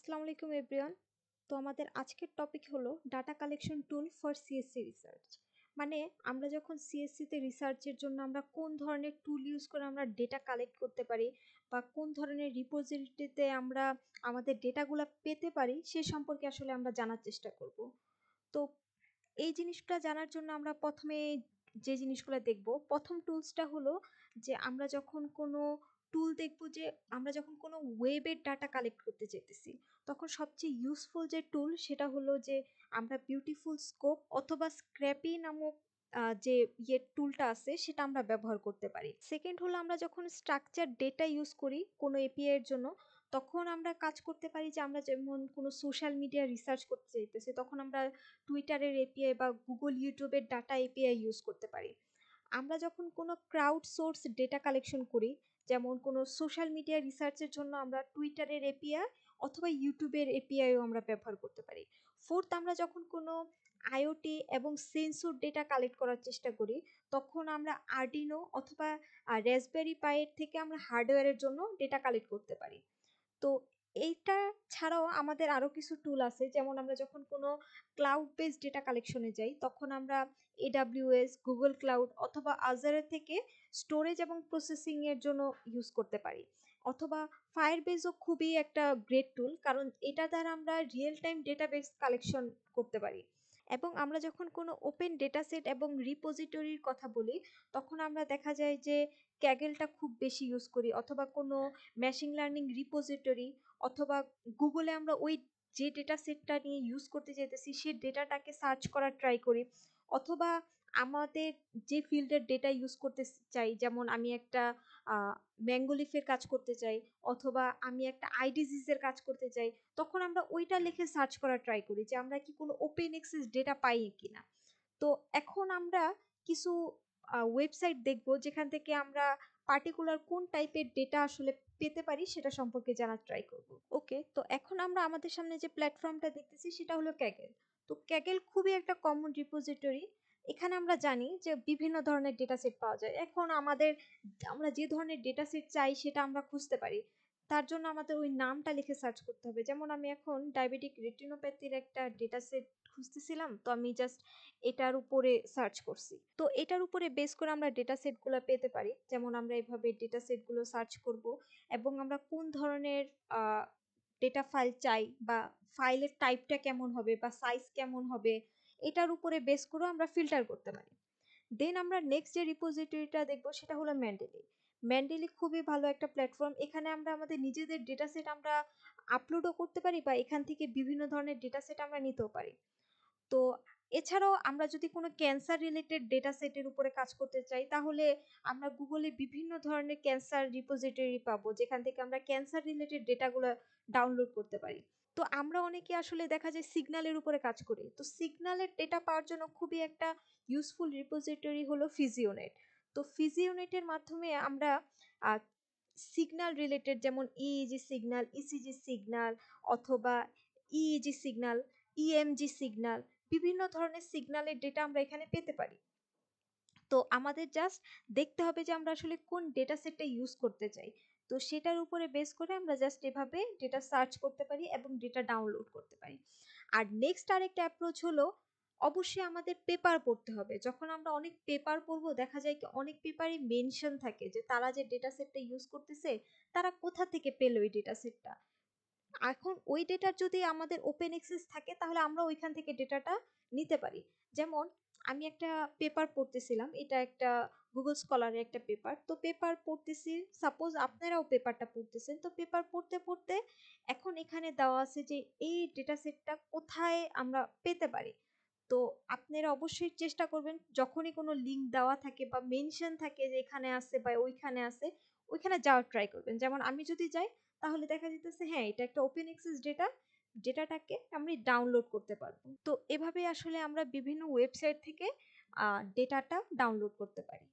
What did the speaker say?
আসসালামু আলাইকুম এভরিওয়ান। তো আমাদের আজকের টপিক হলো data collection tool for CSC research. মানে আমরা যখন সিএসসিতে রিসার্চের জন্য আমরা কোন ধরনের টুল ইউজ করে আমরা ডেটা কালেক্ট করতে পারি বা কোন ধরনের রিপোজিটরিতে আমরা আমাদের ডেটাগুলো পেতে পারি সে সম্পর্কে আসলে আমরা জানার চেষ্টা করব। তো এই জিনিসটা জানার জন্য আমরা প্রথমে যে জিনিসগুলো দেখব, প্রথম টুলসটা হলো যে আমরা যখন কোনো টুল দেখব, যে আমরা যখন কোনো ওয়েবের ডাটা কালেক্ট করতে চাইতেছি, তখন সবচেয়ে ইউজফুল যে টুল সেটা হলো যে আমরা বিউটিফুল স্কোপ অথবা স্ক্র্যাপি নামক যে টুলটা আছে সেটা আমরা ব্যবহার করতে পারি। সেকেন্ড হলো আমরা যখন স্ট্রাকচার ডেটা ইউজ করি কোনো এপিআই এর জন্য, তখন আমরা কাজ করতে পারি যে আমরা যেমন কোনো সোশ্যাল মিডিয়া রিসার্চ করতে চাইতেছি, তখন আমরা টুইটারের এপিআই বা গুগল ইউটিউবের ডাটা এপিআই ইউজ করতে পারি। আমরা যখন কোনো ক্রাউড সোর্স ডেটা কালেকশন করি, যেমন কোনো সোশ্যাল মিডিয়া রিসার্চের জন্য আমরা টুইটারের এপিআই অথবা ইউটিউবের এপিআইও আমরা ব্যবহার করতে পারি। ফোর্থ, আমরা যখন কোনো আইওটি এবং সেন্সর ডেটা কালেক্ট করার চেষ্টা করি, তখন আমরা আর্ডিনো অথবা রেসবেরি পাইয়ের থেকে আমরা হার্ডওয়্যারের জন্য ডেটা কালেক্ট করতে পারি। তো এইটা ছাড়াও আমাদের আরও কিছু টুল আছে, যেমন আমরা যখন কোনো ক্লাউড বেসড ডেটা কালেকশনে যাই, তখন আমরা এডাব্লিউএস, গুগল ক্লাউড অথবা আজারের থেকে স্টোরেজ এবং প্রসেসিং এর জন্য ইউজ করতে পারি। অথবা ফায়ারবেসও খুবই একটা গ্রেট টুল, কারণ এটা দ্বারা আমরা রিয়েল টাইম ডেটাবেস কালেকশন করতে পারি। এবং আমরা যখন কোনো ওপেন ডেটা সেট এবং রিপোজিটরির কথা বলি, তখন আমরা দেখা যায় যে ক্যাগেলটা খুব বেশি ইউজ করি, অথবা কোনো মেশিন লার্নিং রিপোজিটরি, অথবা গুগলে আমরা ওই যে ডেটা সেটটা নিয়ে ইউজ করতে চাইতেছি সে ডেটাটাকে সার্চ করার ট্রাই করি। অথবা আমাদের যে ফিল্ডের ডেটা ইউজ করতে চাই, যেমন আমি একটা ম্যাঙ্গোলিফের কাজ করতে চাই, অথবা আমি একটা আই ডিজিজের কাজ করতে চাই, তখন আমরা ওইটা লিখে সার্চ করার ট্রাই করি যে আমরা কি কোনো ওপেন অ্যাক্সেস ডেটা পাই কিনা। তো এখন আমরা কিছু ওয়েবসাইট দেখব যেখান থেকে আমরা পার্টিকুলার কোন টাইপের ডেটা আসলে পেতে পারি সেটা সম্পর্কে জানার ট্রাই করব। ওকে, তো এখন আমরা আমাদের সামনে যে প্ল্যাটফর্মটা দেখতেছি সেটা হলো ক্যাগেল। তো ক্যাগেল খুবই একটা কমন রিপোজিটরি। এখানে আমরা জানি যে বিভিন্ন ধরনের ডেটা সেট পাওয়া যায়। এখন আমরা যে ধরনের ডেটা সেট চাই সেটা আমরা খুঁজতে পারি। তার জন্য আমাদের ওই নামটা লিখে সার্চ করতে হবে। যেমন আমি এখন ডায়াবেটিক রেটিনোপ্যাথির একটা ডেটা সেট খুঁজতেছিলাম, তো আমি জাস্ট এটার উপরে সার্চ করছি। তো এটার উপরে বেস করে আমরা ডেটা সেটগুলো পেতে পারি। যেমন আমরা এভাবে ডেটা সেটগুলো সার্চ করব, এবং আমরা কোন ধরনের ডেটা ফাইল চাই বা ফাইলের টাইপটা কেমন হবে বা সাইজ কেমন হবে, এটার উপরে বেস করে আমরা ফিল্টার করতে পারি। দেন আমরা নেক্সট যে রিপোজিটরিটা দেখবো সেটা হলো ম্যান্ডেলি। ম্যান্ডেলি খুবই ভালো একটা প্ল্যাটফর্ম। এখানে আমরা আমাদের নিজেদের ডেটা সেট আমরা আপলোডও করতে পারি বা এখান থেকে বিভিন্ন ধরনের ডেটা সেট আমরা নিতেও পারি। তো এছাড়াও আমরা যদি কোনো ক্যান্সার রিলেটেড ডেটা সেটের উপরে কাজ করতে চাই, তাহলে আমরা গুগলে বিভিন্ন ধরনের ক্যান্সার রিপোজিটরি পাবো, যেখান থেকে আমরা ক্যান্সার রিলেটেড ডেটাগুলো ডাউনলোড করতে পারি। তো আমরা অনেকে আসলে দেখা যায় সিগন্যালের উপরে কাজ করি। তো সিগন্যালের ডেটা পাওয়ার জন্য খুবই একটা ইউজফুল রিপোজিটরি হলো ফিজিওনেট। তো ফিজিওনেটের মাধ্যমে আমরা সিগন্যাল রিলেটেড, যেমন ইইজি সিগন্যাল, ইসিজি সিগন্যাল, অথবা ইইজি সিগন্যাল, ইএমজি সিগন্যাল, বিভিন্ন ধরনের সিগন্যালের ডেটা আমরা এখানে পেতে পারি। তো আমাদের জাস্ট দেখতে হবে যে আমরা আসলে কোন ডেটা সেটটা ইউজ করতে চাই। তো সেটার উপরে বেস করে আমরা জাস্ট এভাবে ডেটা সার্চ করতে পারি এবং ডেটা ডাউনলোড করতে পারি। আর নেক্সট আরেকটা অ্যাপ্রোচ হলো, অবশ্যই আমাদের পেপার পড়তে হবে। যখন আমরা অনেক পেপার পড়বো, দেখা যায় কি অনেক পেপারে মেনশন থাকে যে তারা যে ডেটা সেটটা ইউজ করতেছে তারা কোথা থেকে পেল ওই ডেটা সেটটা। এখন ওই ডেটার যদি আমাদের ওপেন অ্যাক্সেস থাকে, তাহলে আমরা ওইখান থেকে ডেটাটা নিতে পারি। যেমন আমি একটা পেপার পড়তেছিলাম, এটা একটা গুগল স্কলারের একটা পেপার। তো পেপার পড়তেছি, সাপোজ আপনারাও পেপারটা পড়তেছেন। তো পেপার পড়তে পড়তে এখন এখানে দেওয়া আছে যে এই ডেটা সেটটা কোথায় আমরা পেতে পারি। তো আপনারা অবশ্যই চেষ্টা করবেন, যখনই কোনো লিঙ্ক দেওয়া থাকে বা মেনশন থাকে যে এখানে আছে বা ওইখানে আছে, ওইখানে যাওয়ার ট্রাই করবেন। যেমন আমি যদি যাই, তাহলে দেখা যেতেছে হ্যাঁ এটা একটা ওপেন অ্যাক্সেস ডেটা, ডেটাটাকে আমি ডাউনলোড করতে পারবো। তো এভাবে আসলে আমরা বিভিন্ন ওয়েবসাইট থেকে ডেটাটা ডাউনলোড করতে পারি।